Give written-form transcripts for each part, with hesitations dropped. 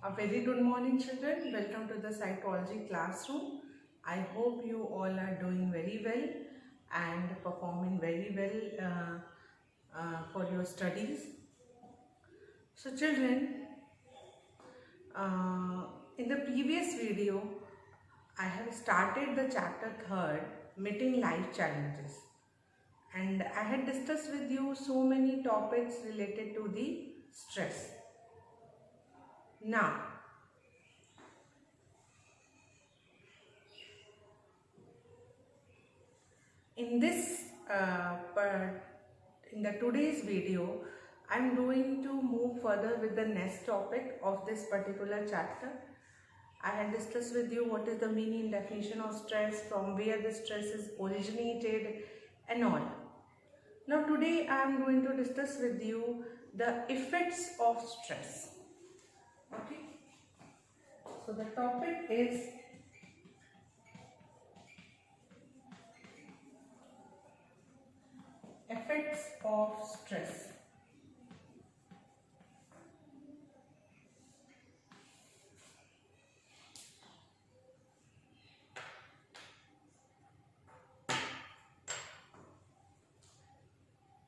A very good morning, children. Welcome to the psychology classroom. I hope you all are doing very well and performing very well for your studies. So, children, in the previous video, I have started the chapter 3rd, Meeting Life Challenges, and I had discussed with you so many topics related to the stress. Now, in the today's video, I'm going to move further with the next topic of this particular chapter. I had discussed with you what is the meaning, definition of stress, from where the stress is originated and all. Now today I am going to discuss with you the effects of stress. Okay. So the topic is effects of stress.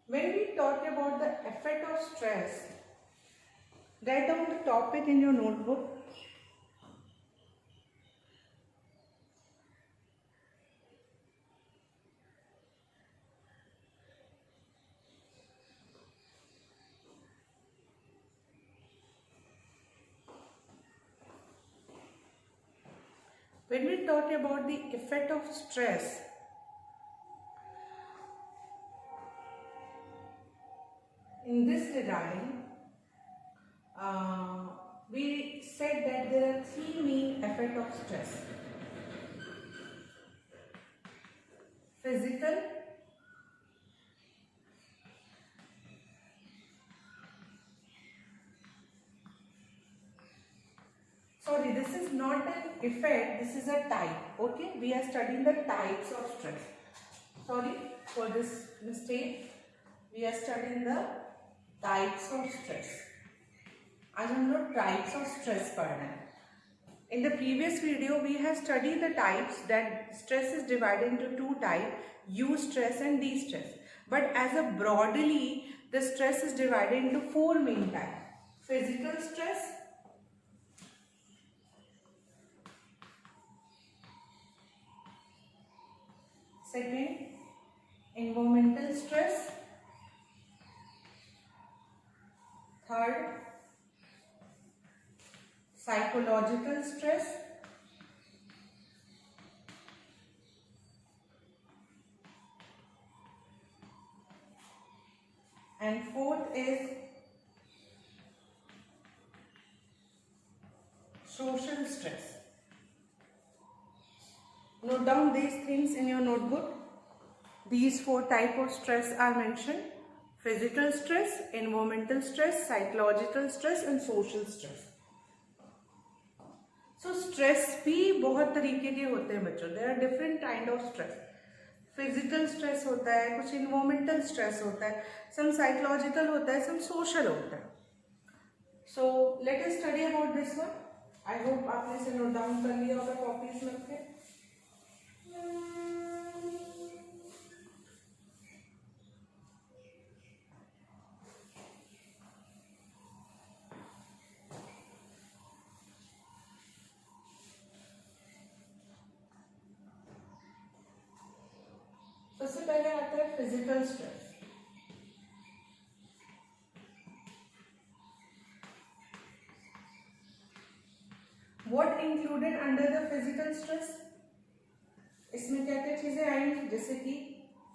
When we talk about the effect of stress, write down the topic in your notebook. When we talk about the effect of stress, in this regarding, we said that there are three main effects of stress: physical, sorry, this is not an effect, this is a type. Okay, we are studying the types of stress. Sorry for this mistake. We are studying the types of stress. आज हम लोग types of stress पढ़ रहे हैं. In the previous video, we have studied the types that stress is divided into two types: eustress and distress. But as a broadly, the stress is divided into four main types: physical stress, second, environmental stress, third, psychological stress, and fourth is social stress. Note down these things in your notebook. These four types of stress are mentioned: physical stress, environmental stress, psychological stress and social stress. So stress भी बहुत तरीके के होते हैं बच्चों. There are different kind of stress. Physical stress होता है, कुछ environmental stress होता है, some psychological होता है, some social होता है. So let us study about this one. I hope आपने इसे note down कर लिया होगा copies में अपने. सबसे पहले आता है physical stress. What included under the physical stress? इसमें क्या क्या चीजें आएंगी, जैसे कि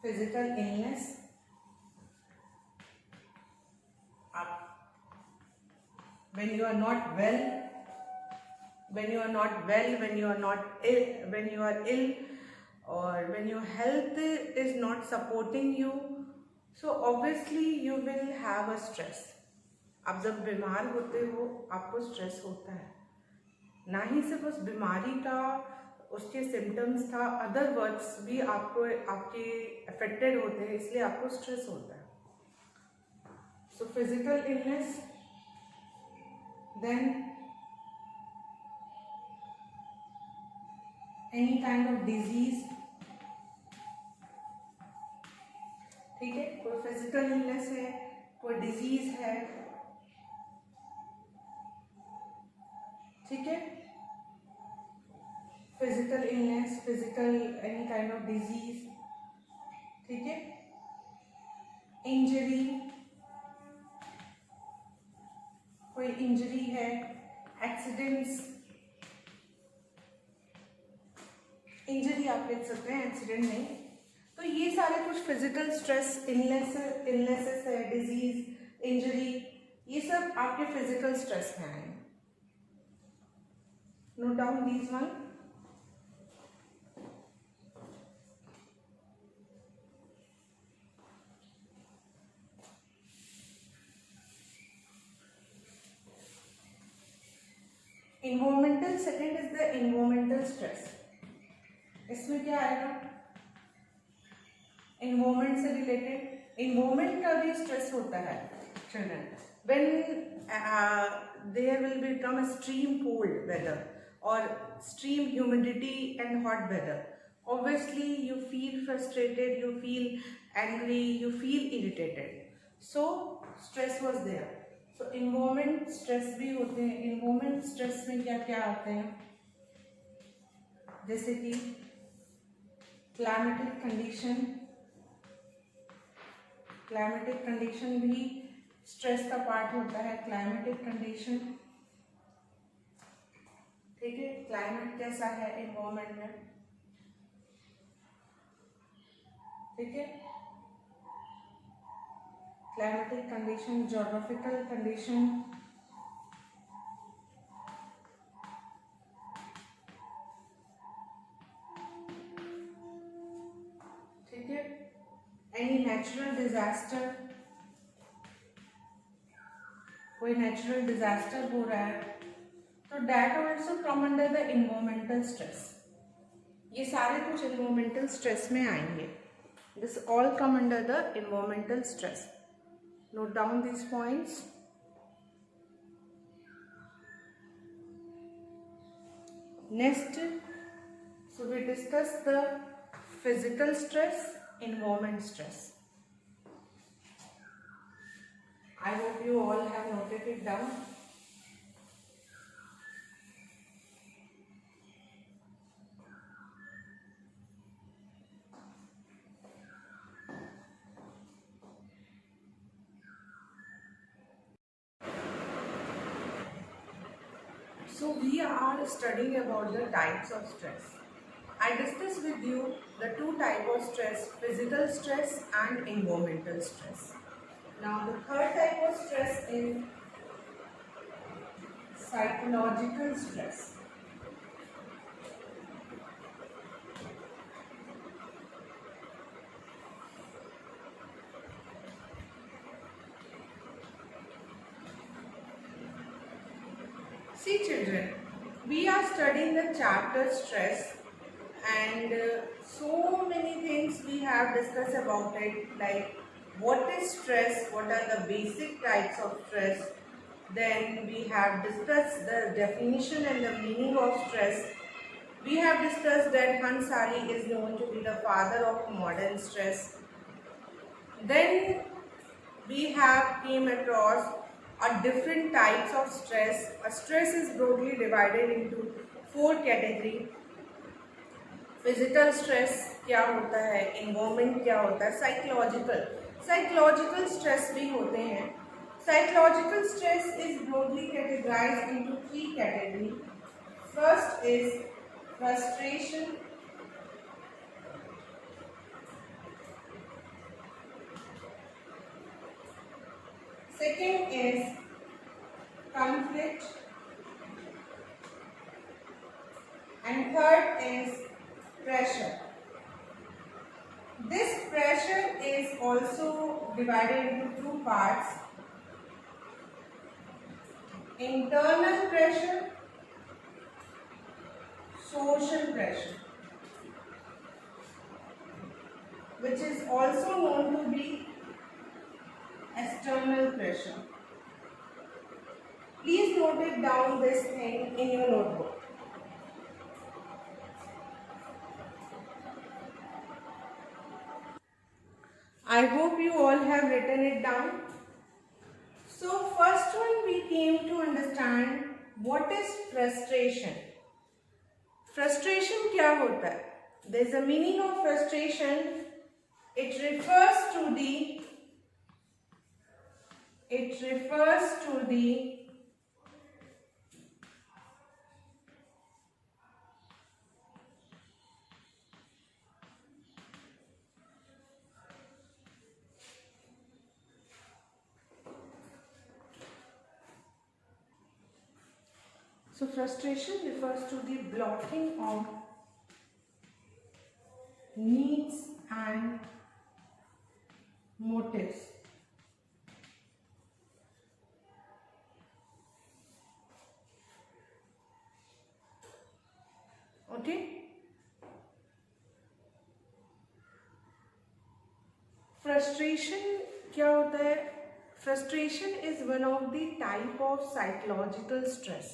physical illness, when you are not well, when you are ill, or when your health is not supporting you, so obviously you will have a stress. आप जब बीमार होते हो आपको स्ट्रेस होता है. ना ही सिर्फ उस बीमारी का उसके सिम्टम्स था, अदर वर्ड्स भी आपको आपके अफेक्टेड होते हैं, इसलिए आपको स्ट्रेस होता है. So physical illness, then any kind of disease, ठीक है, कोई फिजिकल इलनेस है, कोई डिजीज है, ठीक है, physical illness, physical any kind of disease, ठीक है, इंजरी, कोई इंजरी है, एक्सीडेंट्स, इंजरी आप लिख सकते हैं, एक्सीडेंट नहीं। तो ये सारे कुछ फिजिकल स्ट्रेस, इलनेसेस है, डिजीज, इंजरी, ये सब आपके फिजिकल स्ट्रेस में आए। Note down these one. Environmental, second is the environmental stress. इसमें क्या आएगा, इन्वायरमेंट से रिलेटेड, इन्वायरमेंट का भी स्ट्रेस होता है children. When there will become a stream cold weather और stream humidity and hot weather, obviously you feel frustrated, you feel angry, you feel irritated, so stress was there. So environment stress भी होते हैं। environment stress में क्या क्या आते हैं, जैसे कि क्लाइमेटिक कंडीशन, क्लाइमेटिक कंडीशन भी स्ट्रेस का पार्ट होता है। क्लाइमेटिक कंडीशन, ठीक है, क्लाइमेट कैसा है एनवायरमेंट में, ठीक है, क्लाइमेटिक कंडीशन, ज्योग्राफिकल कंडीशन, ठीक है, एनी नेचुरल डिजास्टर, कोई नेचुरल डिजास्टर हो रहा है तो that also come under the environmental stress. ये सारे कुछ इन्वायरमेंटल स्ट्रेस में आएंगे। This all come under the environmental stress. Note down these points. Next, so we discuss the physical stress, environment stress. I hope you all have noted it down. So we are studying about the types of stress. I discussed with you the two types of stress, physical stress and environmental stress. Now the third type of stress is psychological stress. See children, we are studying the chapter stress and so many things we have discussed about it, like what is stress, what are the basic types of stress, then we have discussed the definition and the meaning of stress. We have discussed that Hansari is known to be the father of modern stress. Then we have came across different types of stress. A stress is broadly divided into 4 categories. Physical stress क्या होता है, environment क्या होता है, psychological stress भी होते हैं। Psychological stress is broadly categorised into 3 category. First is frustration, second is conflict, and third is pressure. This pressure is also divided into 2 parts: internal pressure, social pressure, which is also known to be external pressure. Please note it down this thing in your notebook. I hope you all have written it down. So first one, we came to understand what is frustration. Frustration क्या होता है? There is a meaning of frustration. It refers to the So frustration refers to the blocking of needs and motives. Okay? Frustration क्या होता है? Frustration is one of the type of psychological stress.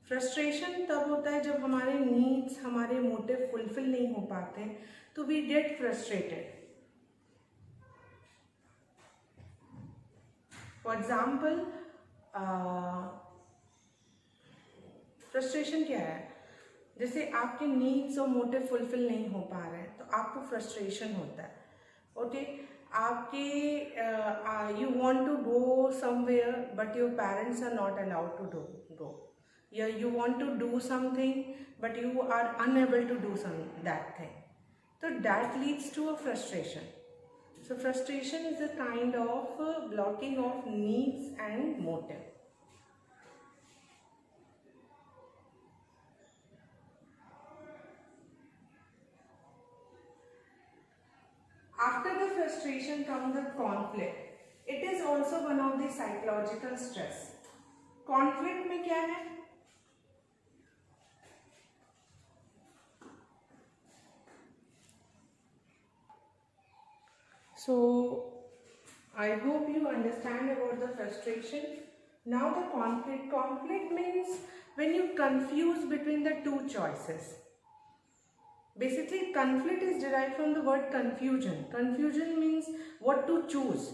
Frustration तब होता है जब हमारे needs, हमारे motive fulfil नहीं हो पाते, तो we get frustrated. For example, frustration क्या है? जैसे आपके नीड्स और मोटिव फुलफिल नहीं हो पा रहे हैं तो आपको फ्रस्ट्रेशन होता है. ओके, आपके you want to go somewhere but your parents are not allowed to go. You want to do something but you are unable to do that thing. So that leads to a frustration. So frustration is a kind of blocking of needs and motive. After the frustration comes the conflict. It is also one of the psychological stress. Conflict में क्या है? So I hope you understand about the frustration. Now the conflict. Conflict means when you confuse between the two choices. Basically, conflict is derived from the word confusion. Confusion means what to choose.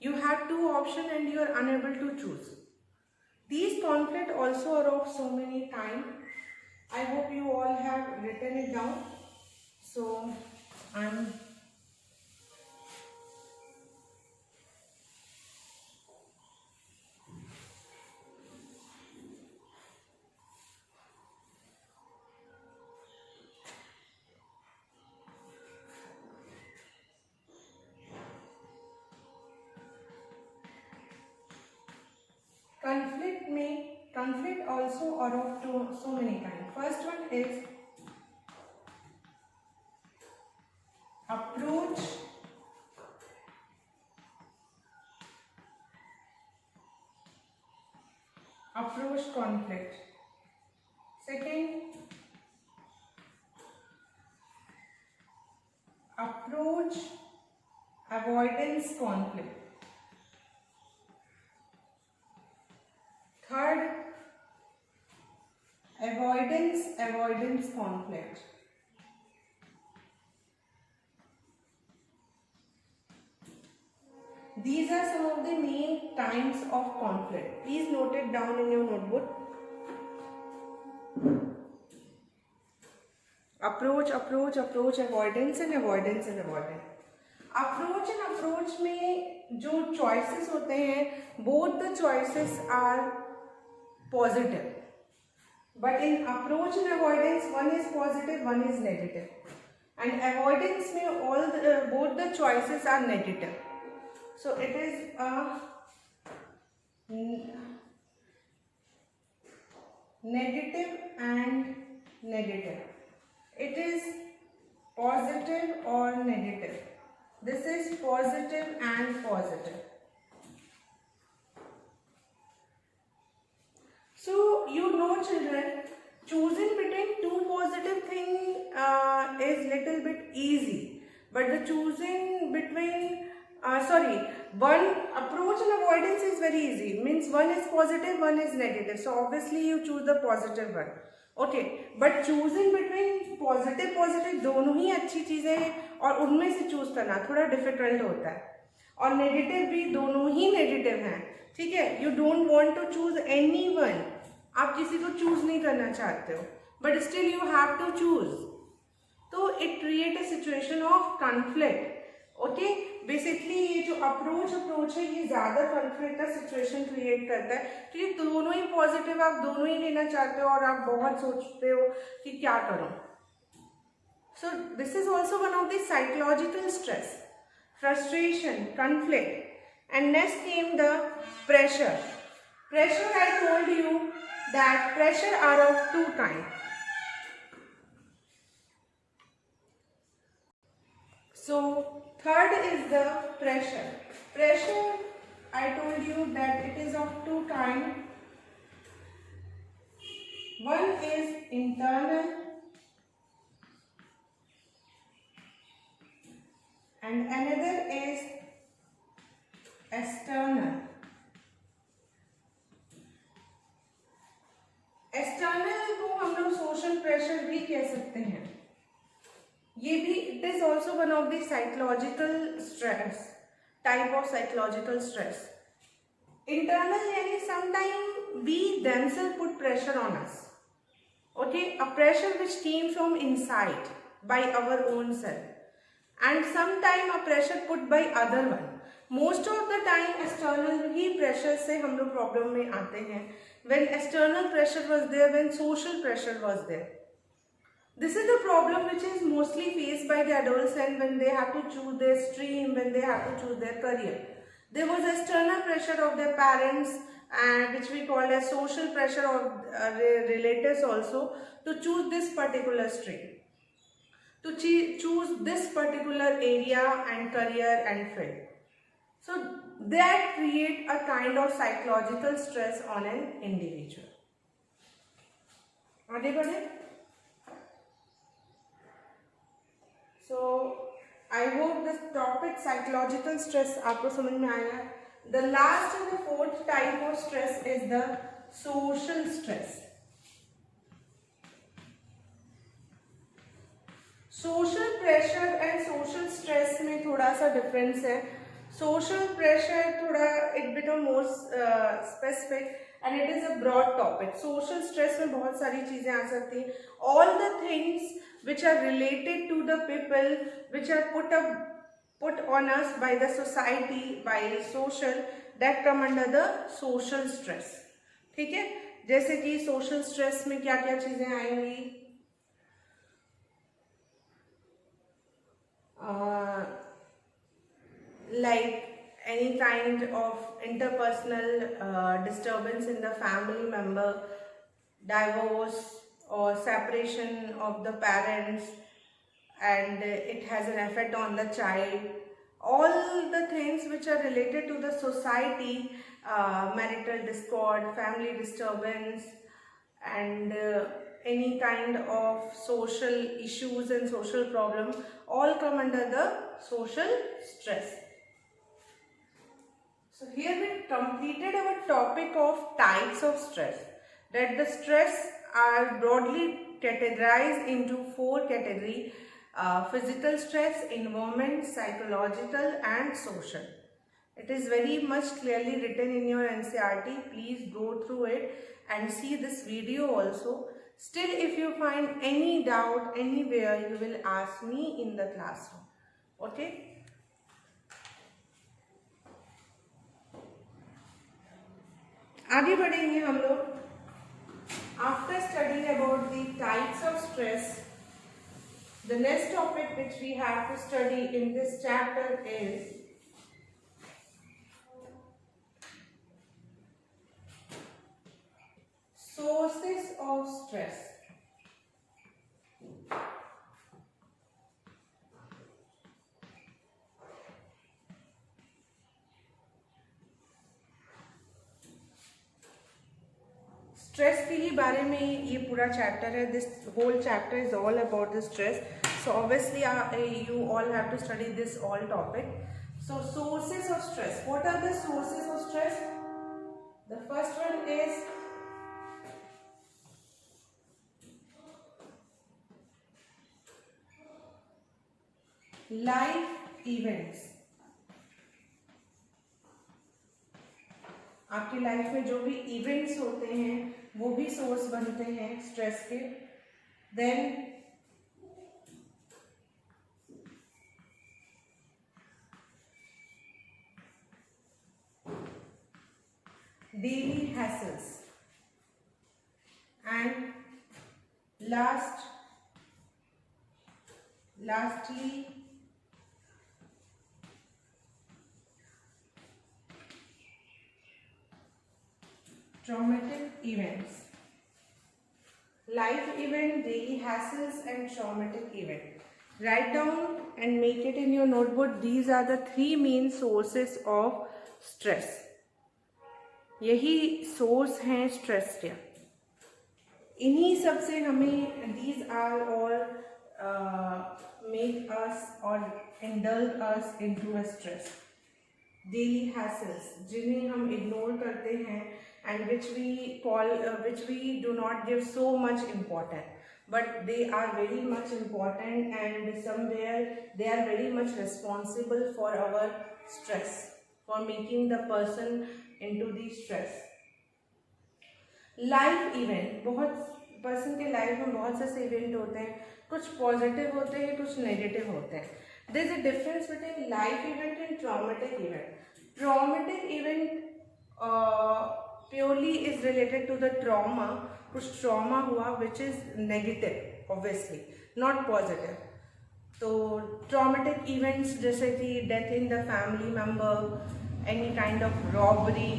You have two options and you are unable to choose. These conflicts also are of so many kinds. I hope you all have written it down. So conflict also are of so many kinds. First one is approach conflict. Second, approach avoidance conflict. Third, avoidance conflict. These are some of the main types of conflict. Please note it down in your notebook. Approach, avoidance and avoidance. Approach and approach में जो choices होते हैं, both the choices are positive. But in approach and avoidance, one is positive, one is negative. And avoidance में both the choices are negative. So it is a negative and negative. It is positive or negative. This is positive and positive. So you know, children, choosing between two positive things is little bit easy, but the choosing between one approach and avoidance is very easy. Means one is positive, one is negative. So obviously you choose the positive one. Okay, but choosing between positive दोनों ही अच्छी चीजें हैं और उनमें से choose करना थोड़ा difficult होता है, और नेगेटिव भी दोनों ही नेगेटिव हैं, ठीक है। You don't want to choose anyone, आप किसी को चूज नहीं करना चाहते हो, but still you have to choose, तो it create a situation of conflict. Okay, basically ये जो अप्रोच है ये ज्यादा कॉन्फ्लिक्ट का सिचुएशन क्रिएट करता है, क्योंकि दोनों ही पॉजिटिव, आप दोनों ही लेना चाहते हो और आप बहुत सोचते हो कि क्या करूं। So this is also one of the psychological stress, frustration, conflict, and next came the pressure. Pressure, I told you that pressure are of two kinds. So third is the pressure. Pressure, I told you that it is of two kinds. One is internal and another is external. External को हम लोग social pressure भी कह सकते हैं, ये भी it is also one of the psychological stress, type of psychological stress. Internal यानी sometime we themselves put pressure on us, okay, a pressure which came from inside by our own self, and sometime a pressure put by other one. Most of the time external he pressure से हम लोग problem में आते हैं, when external pressure was there, when social pressure was there. This is the problem which is mostly faced by the adolescent when they have to choose their stream, when they have to choose their career. There was external pressure of their parents, and which we call as social pressure of relatives also, to choose this particular stream, to choose this particular area and career and field. So that create a kind of psychological stress on an individual. आगे बढ़े। So I hope this topic psychological stress आपको समझ में आएगा। The last and the fourth type of stress is the social stress. Social pressure and social stress में थोड़ा सा difference है। सोशल प्रेशर थोड़ा it become more specific and it is a broad topic. Social stress में बहुत सारी चीजें आ सकती हैं, all the things which are related to the people, which are put on us by the society, by social, that come under the social stress. ठीक है, जैसे कि सोशल स्ट्रेस में क्या क्या चीजें आएंगी, like any kind of interpersonal disturbance in the family member, divorce or separation of the parents, and it has an effect on the child. All the things which are related to the society, marital discord, family disturbance, and any kind of social issues and social problem, all come under the social stress. So here we completed our topic of types of stress, that the stress are broadly categorized into 4 categories: physical stress, environment, psychological, and social. It is very much clearly written in your NCERT. Please go through it and see this video also. Still, if you find any doubt anywhere, you will ask me in the classroom. Okay? आगे बढ़ेंगे हम लोग। After studying about the types of stress, the next topic which we have to study in this chapter is sources of stress. Stress के ही बारे में ये पूरा चैप्टर है। This whole chapter is all about the stress, so obviously you all have to study this all topic. So sources of stress, what are the sources of stress? The first one is life events, आपकी life में जो भी events होते हैं वो भी source बनते हैं स्ट्रेस के। Then daily hassles, and lastly traumatic events, life event, daily hassles and traumatic event. Write down and make it in your notebook. These are the three main sources of stress. यही source हैं stress के। इन्हीं सब से हमें these are all make us or indulge us into a stress. Daily hassles जिन्हें हम ignore करते हैं and which we do not give so much importance, but they are very much important and somewhere they are very much responsible for our stress, for making the person into the stress. Life event, बहुत person के life में बहुत से event होते हैं, कुछ positive होते हैं कुछ नेगेटिव होते हैं। There is a difference between life event and traumatic event. Traumatic event purely is related to the trauma, कुछ ट्रॉमा हुआ which is negative obviously, not positive. तो ट्रॉमेटिक इवेंट्स जैसे कि death in the family member, any kind of robbery,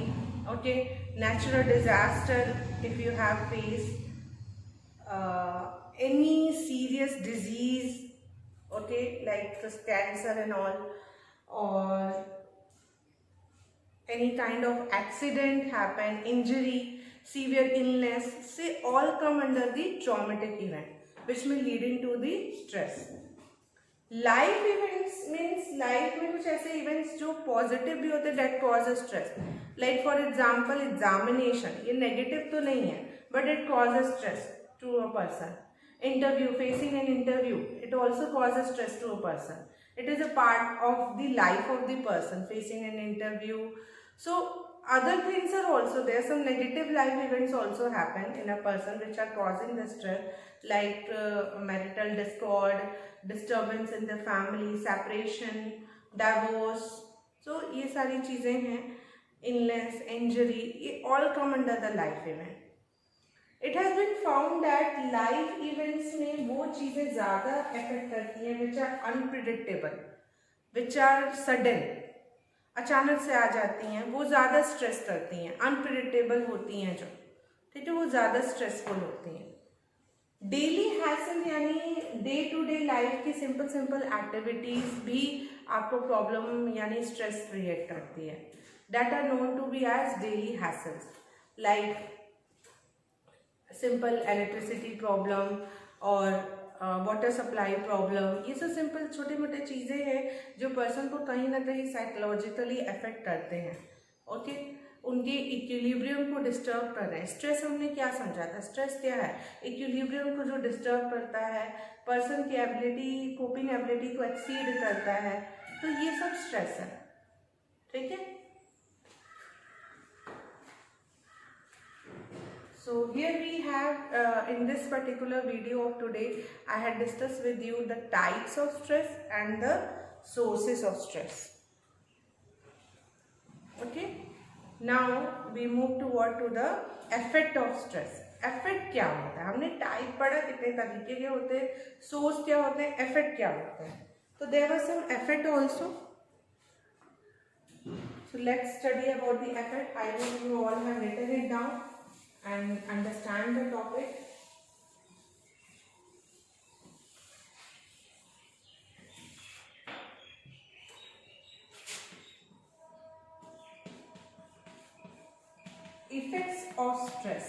okay, natural disaster if you have faced, any serious disease, okay, like this cancer and all, or any kind of accident happen, injury, severe illness, say all come under the traumatic event which may leading to the stress. Life events means life में कुछ ऐसे events जो positive भी होते हैं that cause stress, like for example examination, ये negative तो नहीं है but it cause stress to a person. Interview, facing an interview, it also cause stress to a person, it is a part of the life of the person facing an interview. So other things are also there, some negative life events also happen in a person which are causing the stress, like marital discord, disturbance in the family, separation, divorce. So ये सारी चीजें हैं, illness, injury, ये all come under the life event. It has been found that life events में वो चीजें ज़्यादा affect करती हैं which are unpredictable, which are sudden, अचानक से आ जाती हैं, वो ज़्यादा स्ट्रेस करती हैं, अनप्रिडिक्टेबल होती हैं जो, ठीक है, वो ज़्यादा स्ट्रेसफुल होती हैं। डेली हैसल यानी डे टू डे लाइफ की सिंपल एक्टिविटीज़ भी आपको प्रॉब्लम यानी स्ट्रेस क्रिएट करती है, that are known to be as daily hassles, like simple electricity problem और वाटर सप्लाई प्रॉब्लम। ये सब सिंपल छोटे मोटे चीज़ें हैं जो पर्सन को कहीं ना कहीं साइकोलॉजिकली अफेक्ट करते हैं, ओके, उनके इक्विलिब्रियम को डिस्टर्ब कर रहे हैं। स्ट्रेस हमने क्या समझा था, स्ट्रेस क्या है, इक्विलिब्रियम को जो डिस्टर्ब करता है, पर्सन की एबिलिटी, कोपिंग एबिलिटी को एक्सीड करता है, तो ये सब स्ट्रेस है, ठीक है। So here we have in this particular video of today, I had discussed with you the types of stress and the sources of stress. Okay. Now we move toward to the effect of stress. Effect क्या होता है, हमने type पढ़ा कितने तरीके के होते हैं, सोर्स क्या होते हैं, इफेक्ट क्या होता है। तो there was some effect also. So let's study about the effect. I hope you all have written it down and understand the topic. Effects of stress.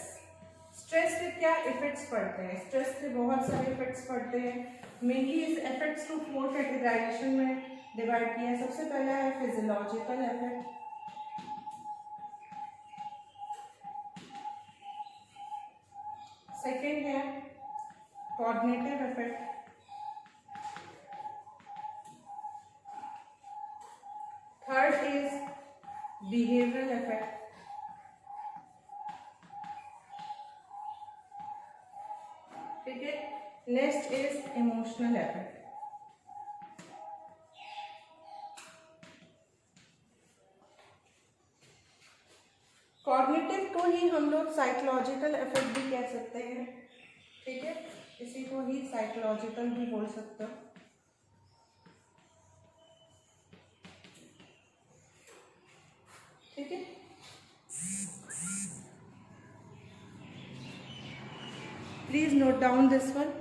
Stress के क्या इफेक्ट्स पड़ते हैं, स्ट्रेस के बहुत सारे इफेक्ट्स पड़ते हैं। मेनली इस इफेक्ट्स को 4 कैटेगराइजेशन में डिवाइड किया है। सबसे पहला है फिजियोलॉजिकल इफेक्ट, सेकेंड है कॉग्निटिव इफेक्ट, behavioral effect. ठीक है, next is emotional effect. Cognitive को ही हम लोग साइकोलॉजिकल इफेक्ट भी कह सकते हैं. ठीक है, इसी को ही साइकोलॉजिकल भी बोल सकते हो. ठीक है, please note down this one.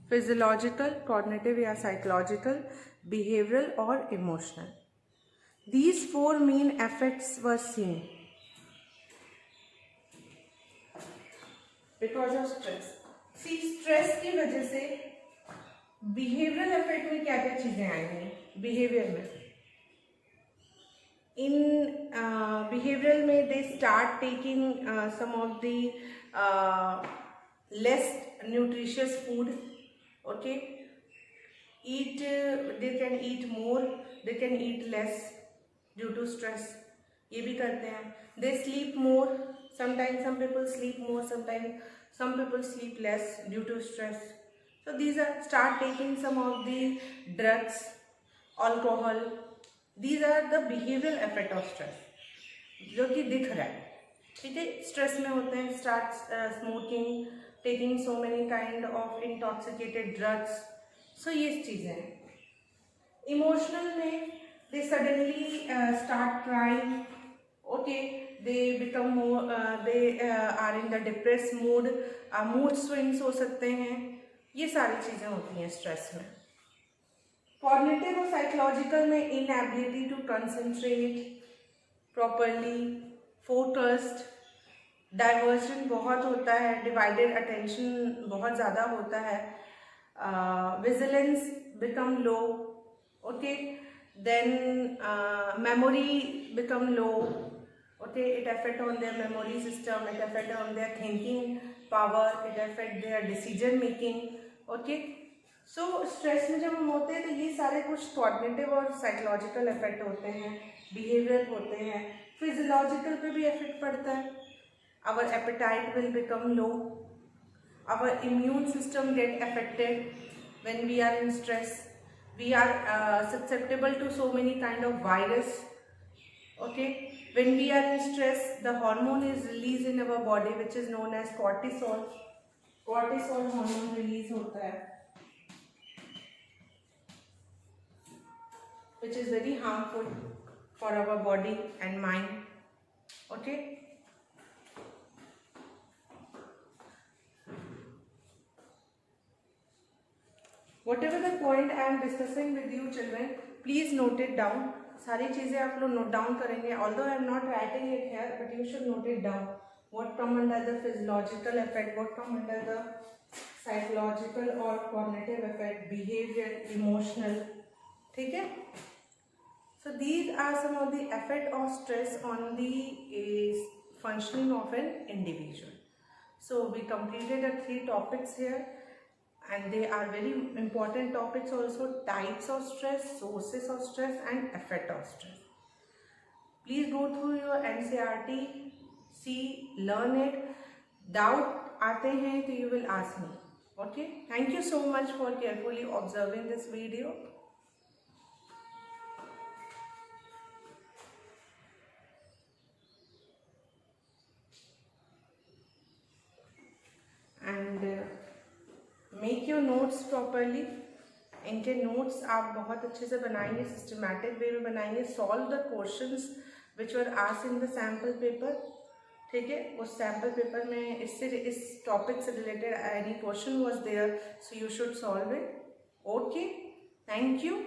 Physiological, cognitive या साइकोलॉजिकल, बिहेवियरल और emotional. These four main effects were seen because of stress. See, stress की वजह से behavioral effect में क्या क्या चीजें आएंगी. behavior में in behavioral में they start taking some of the less nutritious food. Okay, they can eat more, they can eat less due to stress. ये भी करते हैं. They sleep more. Sometimes some people sleep more. Sometimes some people sleep less due to stress. So these are start taking some of the drugs, alcohol. These are the behavioral effect of stress, जो कि दिख रहा है. ठीक है, stress में होते हैं. Start smoking, taking so many kind of intoxicated drugs. So ये चीजें हैं. Emotional में they suddenly start crying. Okay, they become more they are in the depressed mood. mood swings हो सकते हैं. ये सारी चीजें होती हैं स्ट्रेस में. कॉग्निटिव और साइकोलॉजिकल में inability to concentrate properly, focused, diversion बहुत होता है, divided attention बहुत ज़्यादा होता है, vigilance become low. Okay, then memory become low. Okay, it affect on their memory system, it affect on their thinking power, it affect their decision making. Okay, so stress में जब हम होते हैं तो ये सारे कुछ कॉग्निटिव और साइकोलॉजिकल इफेक्ट होते हैं, बिहेवियर होते हैं. फिजियोलॉजिकल पे भी इफेक्ट पड़ता है. our appetite will become low, our immune system get affected when we are in stress. We are susceptible to so many kind of virus. Okay, when we are in stress, the hormone is released in our body which is known as cortisol. Cortisol hormone release होता है, which is very harmful for our body and mind. Okay, whatever the point I am discussing with you children, please note it down. सारी चीज़ें आप लोग note down करेंगे. although I am not writing it here, but you should note it down. What come under the physiological effect, what come under the psychological or cognitive effect, behavior, emotional. ठीक है. So these are some of the effect of stress on the functioning of an individual. So we completed the 3 topics here. And they are very important topics also. Types of stress, sources of stress and effect of stress. Please go through your NCERT, see, learn it. Doubt आते हैं तो you will ask me. Okay, thank you so much for carefully observing this video. And make your notes properly. इनके notes आप बहुत अच्छे से बनाएंगे, systematic way में बनाएंगे. Solve the questions which were asked in the sample paper. ठीक है, उस सैम्पल पेपर में इस टॉपिक से रिलेटेड any question was there, so you should solve it. Okay, thank you.